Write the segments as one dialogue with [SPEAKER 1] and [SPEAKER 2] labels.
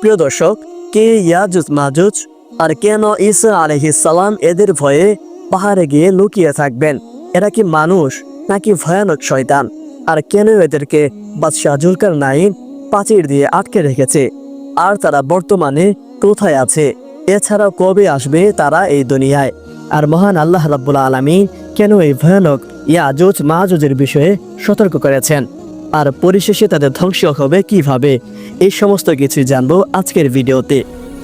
[SPEAKER 1] প্রিয় দর্শক, কে ইয়াজুজ মাজুজ আর কেন ঈসা আলাইহিস সালাম এদের ভয়ে পাহাড়ে গিয়ে লুকিয়ে থাকবেন? এরা কি মানুষ নাকি ভয়ানক শয়তান? আর কেন এদেরকে বাদশাহ জুলকারনাইন প্রাচীর দিয়ে আটকে রেখেছে? আর তারা বর্তমানে কোথায় আছে? এছাড়াও কবে আসবে তারা এই দুনিয়ায়? আর মহান আল্লাহ রাব্বুল আলামিন কেন এই ভয়ানক ইয়াজুজ মাজুজের বিষয়ে সতর্ক করেছেন? আর পরিশেষে তাদের ধ্বংস হবে কিভাবে? এই সমস্ত কিছু জানবো আজকের ভিডিওতে।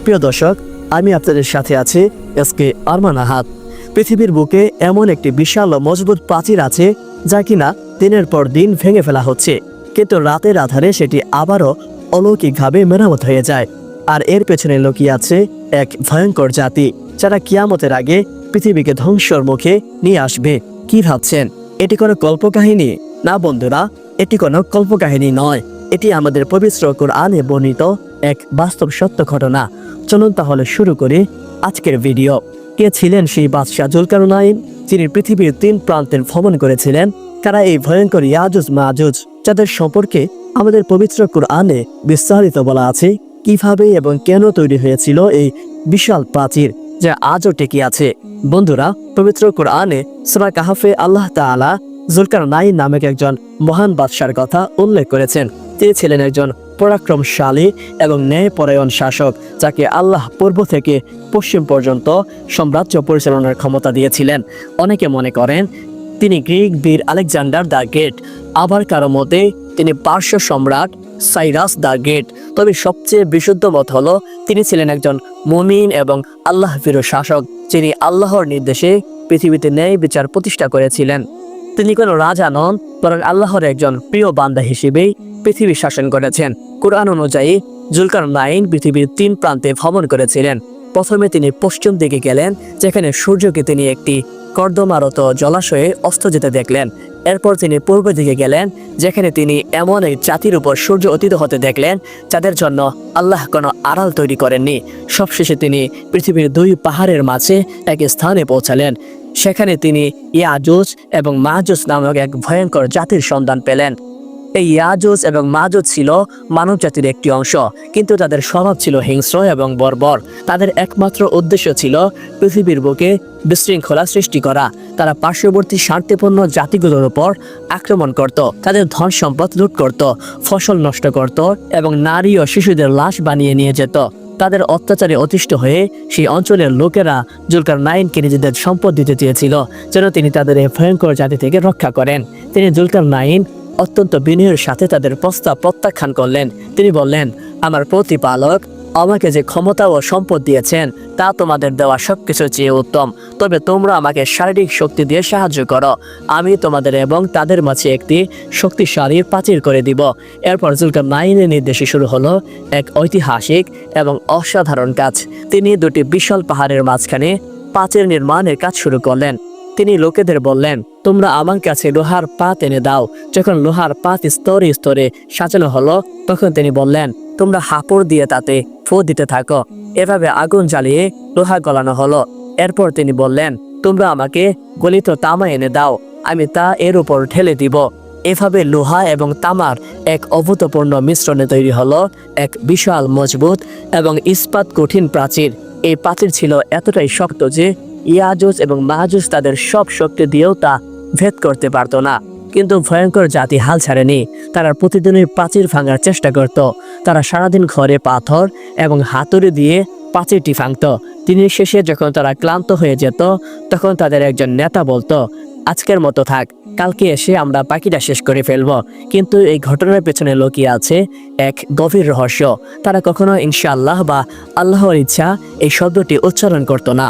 [SPEAKER 1] প্রিয় দর্শক, আমি আপনাদের সাথে আছি এসকে আরমান আহাদ। পৃথিবীর বুকে এমন একটি বিশাল ও মজবুত প্রাচীর আছে যা কিনা দিনের পর দিন ভেঙে ফেলা হচ্ছে, কিন্তু রাতের আধারে সেটি আবারও অলৌকিকভাবে মেরামত হয়ে যায়। আর এর পেছনে লুকিয়ে আছে এক ভয়ঙ্কর জাতি, যারা কিয়ামতের আগে পৃথিবীকে ধ্বংসর মুখে নিয়ে আসবে। কি ভাবছেন এটি কোনো কল্পকাহিনী? না বন্ধুরা, এটি কোনো কল্পকাহিনী নয়, এটি আমাদের পবিত্র কোরআনে বর্ণিত এক বাস্তব সত্য ঘটনা। চলুন তাহলে শুরু করি আজকের ভিডিও। কে ছিলেন সেই বাদশাহ জুলকারনাইন, যিনি পৃথিবীর 3 প্রান্তে ভ্রমণ করেছিলেন? কারা এই ভয়ঙ্কর ইয়াজুজ মাজুজ, যাদের সম্পর্কে আমাদের পবিত্র কোরআনে বিস্তারিত বলা আছে? কিভাবে এবং কেন তৈরি হয়েছিল এই বিশাল প্রাচীর যা আজও টিকে আছে? বন্ধুরা, পবিত্র কোরআনে সূরা কাহফে আল্লাহ তাআলা জুলকারনাইন নামক একজন মহান বাদশার কথা উল্লেখ করেছেন। তিনি ছিলেন একজন পরাক্রমশালী এবং ন্যায়পরায়ণ শাসক, যাকে আল্লাহ পূর্ব থেকে পশ্চিম পর্যন্ত সাম্রাজ্য পরিচালনার ক্ষমতা দিয়েছিলেন। অনেকে মনে করেন তিনি গ্রিক বীর আলেকজান্ডার দ্য গ্রেট, আবার কারো মতে তিনি পার্শ্ব সম্রাট সাইরাস দ্য গ্রেট। তবে সবচেয়ে বিশুদ্ধ মত হলো তিনি ছিলেন একজন মুমিন এবং আল্লাহ ভীরু শাসক, যিনি আল্লাহর নির্দেশে পৃথিবীতে ন্যায় বিচার প্রতিষ্ঠা করেছিলেন। তিনি কোনো রাজা নন, বরং আল্লাহর একজন প্রিয় বান্দা হিসেবেই পৃথিবী শাসন করেছেন। কুরআন অনুযায়ী জুলকারনাইন পৃথিবীর 3 প্রান্তে ভ্রমণ করেছিলেন। প্রথমে তিনি পশ্চিম দিকে গেলেন, যেখানে সূর্যকে তিনি একটি কর্দমারত জলাশয়ে অস্ত যেতে দেখলেন। এরপর তিনি পূর্ব দিকে গেলেন, যেখানে তিনি এমন এক জাতির উপর সূর্য অতীত হতে দেখলেন যাদের জন্য আল্লাহ কোনো আড়াল তৈরি করেননি। সবশেষে তিনি পৃথিবীর 2 পাহাড়ের মাঝে এক স্থানে পৌঁছালেন। সেখানে তিনি ইয়াজুজ এবং মাজুজ নামক এক ভয়ঙ্কর জাতির সন্ধান পেলেন। এই ইয়াজুজ এবং মাজুজ ছিল মানব জাতির একটি অংশ, কিন্তু তাদের স্বভাব ছিল হিংস্র এবং বর্বর। তাদের একমাত্র উদ্দেশ্য ছিল পৃথিবীর বুকে বিশৃঙ্খলা সৃষ্টি করা। তারা পার্শ্ববর্তী শান্তিপূর্ণ জাতিগুলোর উপর আক্রমণ করত, তাদের ধন সম্পদ লুট করত, ফসল নষ্ট করত এবং নারী ও শিশুদের লাশ বানিয়ে নিয়ে যেত। তাদের অত্যাচারে অতিষ্ঠ হয়ে সেই অঞ্চলের লোকেরা জুলকারনাইনকে নিজেদের সম্পদ দিতে চেয়েছিল, যেন তিনি তাদের এই ভয়ঙ্কর জাতি থেকে রক্ষা করেন। তিনি জুলকারনাইন অত্যন্ত বিনয়ের সাথে তাদের প্রস্তাব প্রত্যাখ্যান করলেন। তিনি বললেন, আমার প্রতিপালক আমাকে যে ক্ষমতা ও সম্পদ দিয়েছেন তা তোমাদের দেওয়া সবকিছুর চেয়ে উত্তম। তবে তোমরা আমাকে শারীরিক শক্তি দিয়ে সাহায্য করো, আমি তোমাদের এবং তাদের মাঝে একটি শক্তিশালী প্রাচীর করে দিব। এরপর জুলকারনাইনের নির্দেশে শুরু হলো এক ঐতিহাসিক এবং অসাধারণ কাজ। তিনি 2টি বিশাল পাহাড়ের মাঝখানে প্রাচীর নির্মাণের কাজ শুরু করলেন। তিনি লোকেদের বললেন, তোমরা আমার কাছে লোহার পাত এনে দাও। যখন লোহার পাত স্তরে স্তরে সাজানো হলো, তখন তিনি বললেন, তোমরা হাপড় দিয়ে তাতে ফু দিতে থাকো। এভাবে আগুন জ্বালিয়ে লোহা গলানো হলো। এরপর তিনি বললেন, তোমরা আমাকে গলিত তামা এনে দাও, আমি তা এর উপর ঢেলে দিব। এভাবে লোহা এবং তামার এক অভূতপূর্ণ মিশ্রণে তৈরি হলো এক বিশাল মজবুত এবং ইস্পাত কঠিন প্রাচীর। এই প্রাচীর ছিল এতটাই শক্ত যে ইয়াজুজ এবং মাজুজ তাদের সব শক্তি দিয়েও তা ভেদ করতে পারত না। কিন্তু ভয়ঙ্কর জাতি হাল ছাড়েনি। তারা প্রতিদিনই প্রাচীর ভাঙার চেষ্টা করত। তারা সারাদিন ঘরে পাথর এবং হাতুড়ি দিয়ে প্রাচীরটি ভাঙত। দিনের শেষে যখন তারা ক্লান্ত হয়ে যেত, তখন তাদের একজন নেতা বলতো, আজকের মতো থাক, কালকে এসে আমরা বাকিটা শেষ করে ফেলব। কিন্তু এই ঘটনার পেছনে লুকিয়ে আছে এক গভীর রহস্য। তারা কখনো ইনশাআল্লাহ বা আল্লাহর ইচ্ছা এই শব্দটি উচ্চারণ করত না।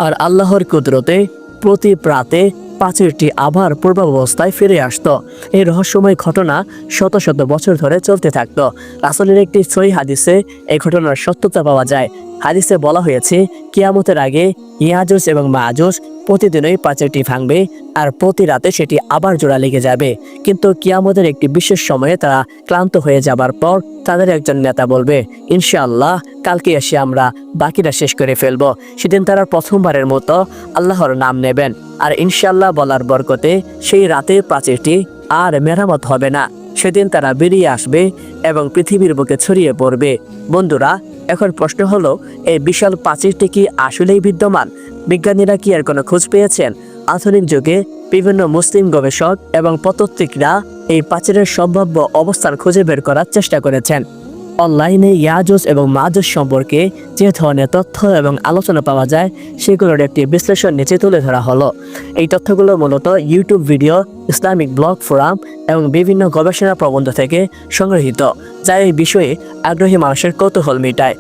[SPEAKER 1] আর আল্লাহর কুদরতে প্রতি প্রাতে প্রাচীরটি আবার পূর্বাবস্থায় ফিরে আসতো। এই রহস্যময় ঘটনা শত শত বছর ধরে চলতে থাকতো। রাসূলের একটি সহিহ হাদিসে এই ঘটনার সত্যতা পাওয়া যায়। হাদিসে বলা হয়েছে, কিয়ামতের আগে ইয়াজুজ এবং মাজুজ প্রতিদিনই প্রাচীরটি ভাঙবে আর প্রতি রাতে সেটি আবার জোড়া লেগে যাবে। কিন্তু কিয়ামতের একটি বিশেষ সময়ে তারা ক্লান্ত হয়ে যাবার পর তাদের একজন নেতা বলবে, ইনশাআল্লাহ কালকে এসে আমরা বাকিটা শেষ করে ফেলবো। সেদিন তারা প্রথমবারের মতো আল্লাহর নাম নেবেন, আর ইনশাআল্লাহ বলার বরকতে সেই রাতে প্রাচীরটি আর মেরামত হবে না। সেদিন তারা বেরিয়ে আসবে এবং পৃথিবীর বুকে ছড়িয়ে পড়বে। বন্ধুরা, এখন প্রশ্ন হলো, এই বিশাল প্রাচীরটি কি আসলেই বিদ্যমান? বিজ্ঞানীরা কি এর কোনো খোঁজ পেয়েছেন? আধুনিক যুগে বিভিন্ন মুসলিম গবেষক এবং প্রত্নতাত্ত্বিকরা এই প্রাচীরের সম্ভাব্য অবস্থান খুঁজে বের করার চেষ্টা করেছেন। অনলাইনে ইয়াজুজ এবং মাজুজ সম্পর্কে যে ধরনের তথ্য এবং আলোচনা পাওয়া যায় সেগুলোর একটি বিশ্লেষণ নিচে তুলে ধরা হলো। এই তথ্যগুলো মূলত YouTube video, Islamic blog, forum এবং বিভিন্ন গবেষণা প্রবন্ধ থেকে সংগৃহীত, যা এই বিষয়ে আগ্রহী মানুষের কৌতূহল মেটায়।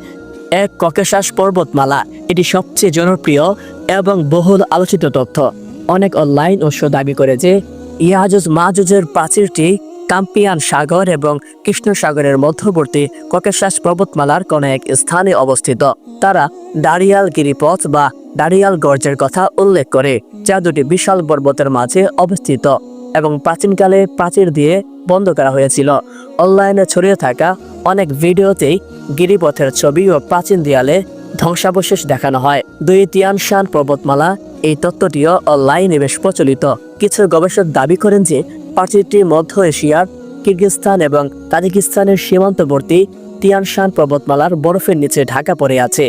[SPEAKER 1] এক, ককেশাস পর্বতমালা। এটি সবচেয়ে জনপ্রিয় এবং বহুল আলোচিত তথ্য। অনেক অনলাইন উৎস দাবি করে যে ইয়াজুজ মাজুজের প্রাচীরটি কাস্পিয়ান সাগর এবং কৃষ্ণ সাগরের মধ্যবর্তী ককেশাস পর্বতমালার কোনো এক স্থানে অবস্থিত। তারা দারিয়াল গিরিপথ বা দারিয়াল গর্জের কথা উল্লেখ করে, যা দুটি বিশাল পর্বতের মাঝে অবস্থিত এবং প্রাচীনকালে প্রাচীর দিয়ে বন্ধ করা হয়েছিল। অনলাইনে ছড়িয়ে থাকা অনেক ভিডিওতেই গিরিপথের ছবি ও প্রাচীন দেয়ালে ধ্বংসাবশেষ দেখানো হয়। 2 তিয়ান শান পর্বতমালা। এই তত্ত্বটিও অনলাইনে বেশ প্রচলিত। কিছু গবেষক দাবি করেন যে প্রাচীরটি মধ্য এশিয়ার কিরগিজস্তান এবং তাজিকিস্তানের সীমান্তবর্তী তিয়ান শান পর্বতমালার বরফের নিচে ঢাকা পড়ে আছে।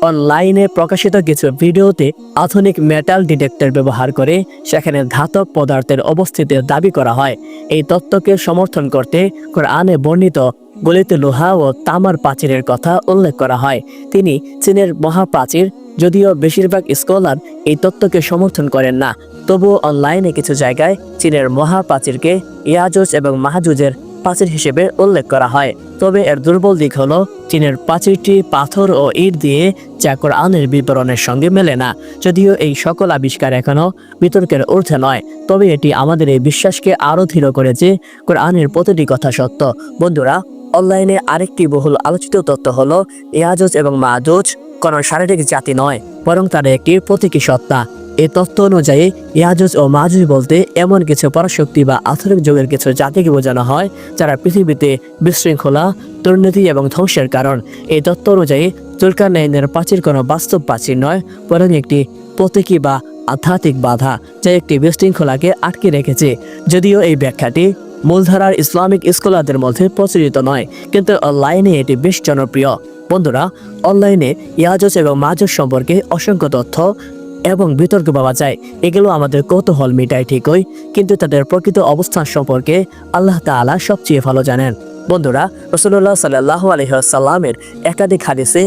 [SPEAKER 1] অনলাইনে প্রকাশিত কিছু ভিডিওতে আধুনিক মেটাল ডিটেক্টর ব্যবহার করে সেখানে ধাতব পদার্থের অবস্থিতির দাবি করা হয়। এই তত্ত্বকে সমর্থন করতে কোরআনে বর্ণিত গলিত লোহা ও তামার প্রাচীরের কথা উল্লেখ করা হয়। তিনি চীনের মহাপ্রাচীর, যদিও বেশিরভাগ স্কলার এই তত্ত্বকে সমর্থন করেন না, তবুও অনলাইনে কিছু জায়গায় চীনের মহাপ্রাচীরকে ইয়াজুজ এবং মাহাজুজের প্রাচীর হিসেবে উল্লেখ করা হয়। তবে এর দুর্বল দিক হলো চীনের প্রাচীরটি পাথর ও ইট দিয়ে, যা কোরআনের বিবরণের সঙ্গে মেলে না। যদিও এই সকল আবিষ্কার এখনও বিতর্কের ঊর্ধ্বে নয়, তবে এটি আমাদের এই বিশ্বাসকে আরও দৃঢ় করে যে কোরআনের প্রতিটি কথা সত্য। বন্ধুরা, অনলাইনে আরেকটি বহুল আলোচিত তথ্য হলো ইয়াজুজ এবং মাজুজ কোনো শারীরিক জাতি নয়, বরং তারা একটি প্রতীকী সত্তা। এই তথ্য অনুযায়ী ইয়াজুজ ও মাজুজ বলতে এমন কিছু পরাশক্তি বা আধুনিক যুগের কিছু জাতিকে বোঝানো হয় যারা পৃথিবীতে বিশৃঙ্খলা, দুর্নীতি এবং ধ্বংসের কারণ। এই তথ্য অনুযায়ী জুলকারনাইনের প্রাচীর কোনো বাস্তব প্রাচীর নয়, বরং একটি প্রতীকী বা আধ্যাত্মিক বাধা, যা একটি বিশৃঙ্খলাকে আটকে রেখেছে। যদিও এই ব্যাখ্যাটি মূলধারার ইসলামিক স্কলারদের মধ্যে প্রচলিত নয়, কিন্তু অনলাইনে এটি বেশ জনপ্রিয়। বন্ধুরা, অনলাইনে ইয়াজুজ এবং মাজুজ সম্পর্কে অসংখ্য তথ্য এবং বিতর্ক পাওয়া যায়। এগুলো আমাদের কৌতূহল মেটায় ঠিকই, কিন্তু তাদের প্রকৃত অবস্থান সম্পর্কে আল্লাহ তাআলা সবচেয়ে ভালো জানেন। বন্ধুরা, রাসূলুল্লাহ সাল্লাল্লাহু আলাইহি ওয়াসাল্লামের একাধিক হাদিসে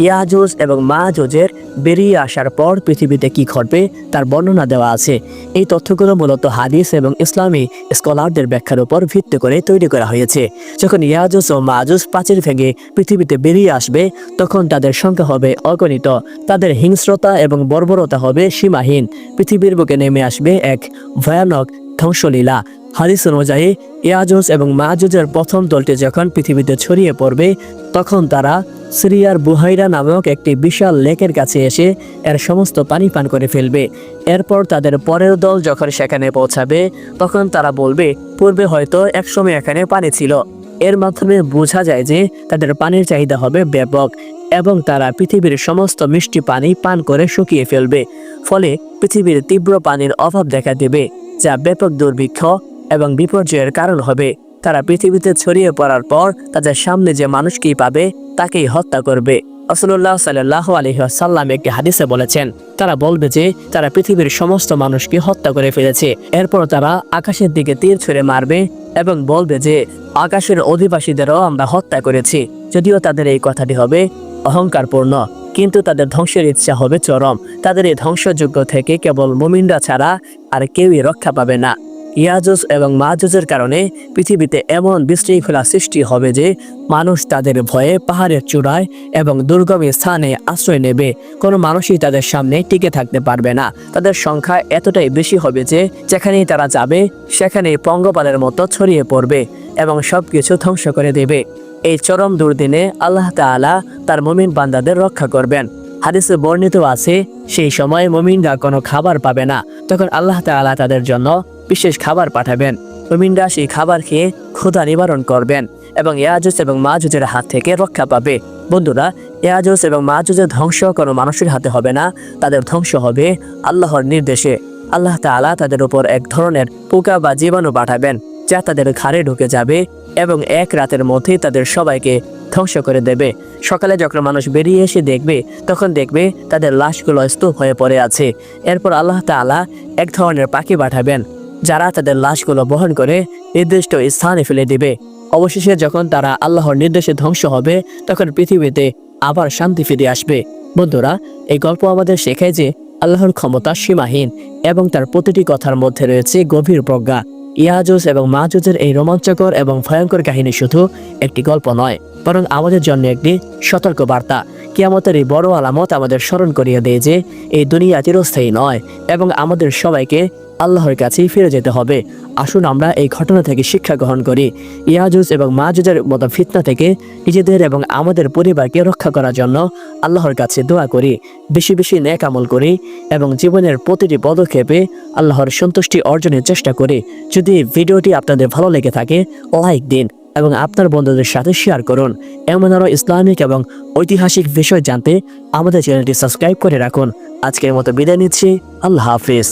[SPEAKER 1] ইয়াজুজ এবং মাজুজের বেরিয়ে আসার পর পৃথিবীতে কি ঘটবে তার বর্ণনা দেওয়া আছে। এই তথ্যগুলো মূলত হাদিস এবং ইসলামী স্কলারদের ব্যাখ্যার উপর ভিত্তি করে তৈরি করা হয়েছে। যখন ইয়াজুজ ও মাজুজ প্রাচীর ভেঙে পৃথিবীতে বেরিয়ে আসবে, তখন তাদের সংখ্যা হবে অগণিত, তাদের হিংস্রতা এবং বর্বরতা হবে সীমাহীন। পৃথিবীর বুকে নেমে আসবে এক ভয়ানক ধ্বংসলীলা। হাদিস অনুযায়ী ইয়াজুজ এবং মাজুজের প্রথম দলটি যখন পৃথিবীতে ছড়িয়ে পড়বে, তখন তারা সিরিয়ার বুহাইরা নামক একটি বিশাল লেকের কাছে এসে এর সমস্ত পানি পান করে ফেলবে। এরপর তাদের পরের দল যখন সেখানে পৌঁছাবে, তখন তারা বলবে, পূর্বে হয়তো একসময় এখানে পানি ছিল। এর মাধ্যমে বোঝা যায় যে তাদের পানির চাহিদা হবে ব্যাপক এবং তারা পৃথিবীর সমস্ত মিষ্টি পানি পান করে শুকিয়ে ফেলবে। ফলে পৃথিবীর তীব্র পানির অভাব দেখা দেবে, যা ব্যাপক দুর্ভিক্ষ এবং বিপর্যয়ের কারণ হবে। তারা পৃথিবীতে ছড়িয়ে পড়ার পর তাদের সামনে যে মানুষকেই পাবে তাকেই হত্যা করবে। রাসূলুল্লাহ সাল্লাল্লাহু আলাইহি ওয়াসাল্লাম একটি হাদিসে বলেছেন, তারা বলবে যে তারা পৃথিবীর সমস্ত মানুষকে হত্যা করে ফেলেছে। এরপর তারা আকাশের দিকে তীর ছুঁড়ে মারবে এবং বলবে যে আকাশের অধিবাসীদেরও আমরা হত্যা করেছি। যদিও তাদের এই কথাটি হবে অহংকারপূর্ণ, কিন্তু তাদের ধ্বংসের ইচ্ছা হবে চরম। তাদের এই ধ্বংসযজ্ঞ থেকে কেবল মুমিনরা ছাড়া আর কেউই রক্ষা পাবে না। ইয়াজুজ এবং মাজুজের কারণে পৃথিবীতে এমন বিশৃঙ্খলা সৃষ্টি হবে যে মানুষ তাদের ভয়ে পাহাড়ের চূড়ায় এবং দুর্গম স্থানে আশ্রয় নেবে। কোনো মানুষই তাদের সামনে টিকে থাকতে পারবে না। তাদের সংখ্যা এতটাই বেশি হবে যে যেখানেই তারা যাবে সেখানেই পঙ্গপালের মতো ছড়িয়ে পড়বে এবং সবকিছু ধ্বংস করে দেবে। এই চরম দুর্দিনে আল্লাহ তাআলা তার মুমিন বান্দাদের রক্ষা করবেন। হাদিসে বর্ণিত আছে, সেই সময় মুমিনরা কোনো খাবার পাবে না। তখন আল্লাহ তাআলা তাদের জন্য বিশেষ খাবার পাঠাবেন। মুমিনরা সেই খাবার খেয়ে ক্ষুধা নিবারণ করবেন এবং ইয়াজুজ এবং মাজুজের হাত থেকে রক্ষা পাবে। বন্ধুরা, ইয়াজুজ এবং মাজুজের ধ্বংস কোনো মানুষের হাতে হবে না, তাদের ধ্বংস হবে আল্লাহর নির্দেশে। আল্লাহ তাআলা তাদের উপর এক ধরনের পোকা বা জীবাণু পাঠাবেন, যা তাদের ঘাড়ে ঢুকে যাবে এবং এক রাতের মধ্যেই তাদের সবাইকে ধ্বংস করে দেবে। সকালে যখন মানুষ বেরিয়ে এসে দেখবে, তখন দেখবে তাদের লাশগুলো স্তূপ হয়ে পড়ে আছে। এরপর আল্লাহ তাআলা এক ধরনের পাখি পাঠাবেন, যারা তাদের লাশগুলো বহন করে নির্দিষ্ট স্থানে ফেলে দিবে। অবশেষে যখন তারা আল্লাহর নির্দেশে ধ্বংস হবে, তখন পৃথিবীতে আবার শান্তি ফিরে আসবে। বন্ধুরা, এই গল্প আমাদের শেখায় যে আল্লাহর ক্ষমতা সীমাহীন এবং তার প্রতিটি কথার মধ্যে রয়েছে গভীর প্রজ্ঞা। ইয়াজুজ এবং মাজুজের এই রোমাঞ্চকর এবং ভয়ঙ্কর কাহিনী শুধু একটি গল্প নয়, বরং আমাদের জন্য একটি সতর্ক বার্তা। কিয়ামতের এই বড় আলামত আমাদের স্মরণ করিয়ে দেয় যে এই দুনিয়া চিরস্থায়ী নয় এবং আমাদের সবাইকে আল্লাহর কাছেই ফিরে যেতে হবে। আসুন আমরা এই ঘটনা থেকে শিক্ষা গ্রহণ করি। ইয়াজুজ এবং মাজুজের মতো ফিতনা থেকে নিজেদের এবং আমাদের পরিবারকে রক্ষা করার জন্য আল্লাহর কাছে দোয়া করি, বেশি বেশি নেক আমল করি এবং জীবনের প্রতিটি পদক্ষেপে আল্লাহর সন্তুষ্টি অর্জনের চেষ্টা করি। যদি ভিডিওটি আপনাদের ভালো লেগে থাকে, লাইক দিন এবং আপনার বন্ধুদের সাথে শেয়ার করুন। এমন আরও ইসলামিক এবং ঐতিহাসিক বিষয় জানতে আমাদের চ্যানেলটি সাবস্ক্রাইব করে রাখুন। আজকের মতো বিদায় নিচ্ছি। আল্লাহ হাফিজ।